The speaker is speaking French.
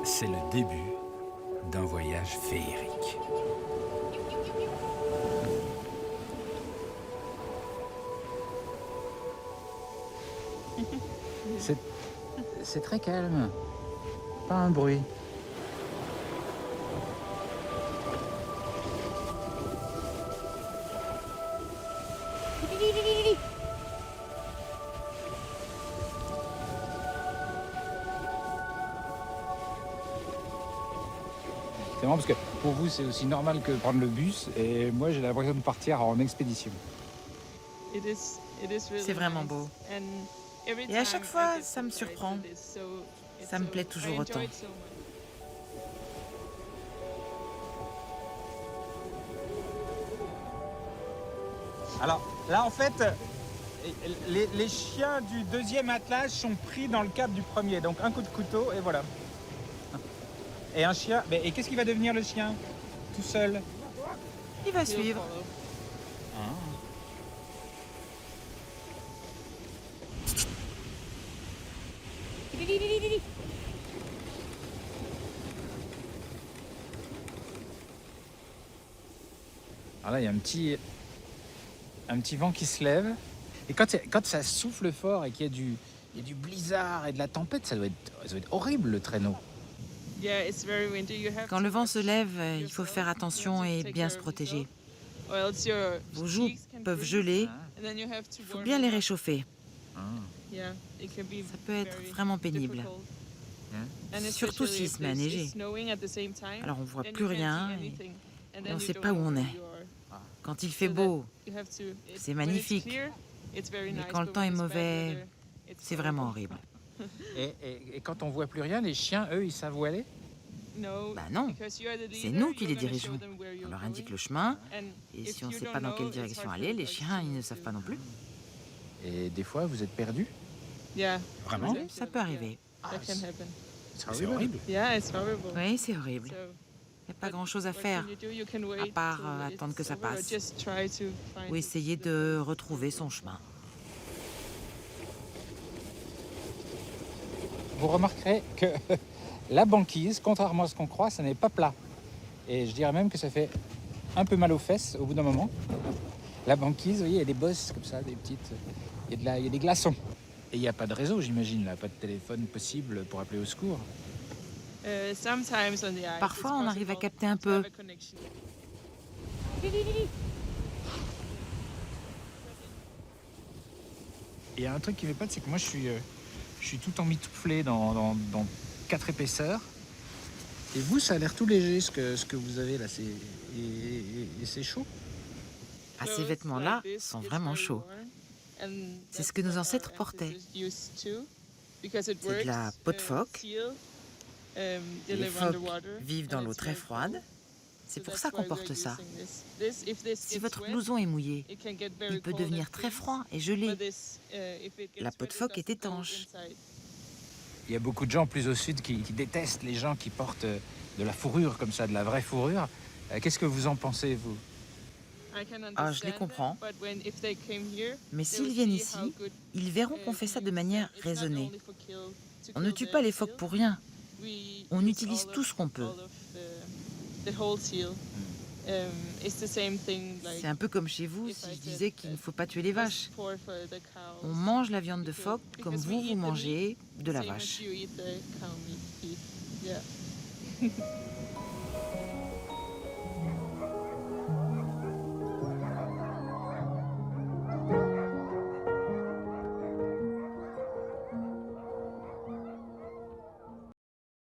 C'est le début d'un voyage féerique. C'est très calme, pas un bruit. C'est marrant parce que pour vous c'est aussi normal que prendre le bus et moi j'ai l'impression de partir en expédition. C'est vraiment beau. Et à chaque fois, ça me surprend. Ça me plaît toujours autant. Alors là en fait, les chiens du deuxième attelage sont pris dans le cadre du premier, donc un coup de couteau et voilà. Et un chien, et qu'est-ce qui va devenir le chien tout seul? Il va suivre. Alors là il y a un petit vent qui se lève. Et quand ça souffle fort et qu'il y a du blizzard et de la tempête, ça doit être horrible le traîneau. Quand le vent se lève, il faut faire attention et bien se protéger. Vos joues peuvent geler, il faut bien les réchauffer. Ça peut être vraiment pénible. Surtout s'il se met à neiger. Alors on voit plus rien et on ne sait pas où on est. Quand il fait beau, c'est magnifique. Mais quand le temps est mauvais, c'est vraiment horrible. Et quand on voit plus rien, les chiens, eux, ils savent où aller? Bah non, c'est nous qui les dirigeons. On leur indique le chemin, et si on ne sait pas dans quelle direction aller, les chiens, ils ne savent pas non plus. Et des fois, vous êtes perdu? Vraiment? Ça peut arriver. C'est horrible. Oui, c'est horrible. Il n'y a pas grand-chose à faire, à part attendre que ça passe, ou essayer de retrouver son chemin. Vous remarquerez que la banquise, contrairement à ce qu'on croit, ça n'est pas plat. Et je dirais même que ça fait un peu mal aux fesses au bout d'un moment. La banquise, vous voyez, il y a des bosses comme ça, des petites... il y a des glaçons. Et il n'y a pas de réseau, j'imagine, là, pas de téléphone possible pour appeler au secours. Parfois, on arrive à capter un peu. Il y a un truc qui ne va pas, c'est que moi je suis tout emmitouflé dans 4 épaisseurs. Et vous, ça a l'air tout léger ce que vous avez là. Et c'est chaud. Ah, ces vêtements-là sont vraiment chauds. C'est ce que nos ancêtres portaient. C'est de la peau de phoque. Les phoques vivent dans l'eau très froide. C'est pour ça qu'on porte ça. Si votre blouson est mouillé, il peut devenir très froid et gelé. La peau de phoque est étanche. Il y a beaucoup de gens plus au sud qui détestent les gens qui portent de la fourrure comme ça, de la vraie fourrure. Qu'est-ce que vous en pensez, vous? Ah, je les comprends. Mais s'ils viennent ici, ils verront qu'on fait ça de manière raisonnée. On ne tue pas les phoques pour rien. On utilise tout ce qu'on peut. C'est un peu comme chez vous si je disais qu'il ne faut pas tuer les vaches. On mange la viande de phoque comme vous mangez de la vache.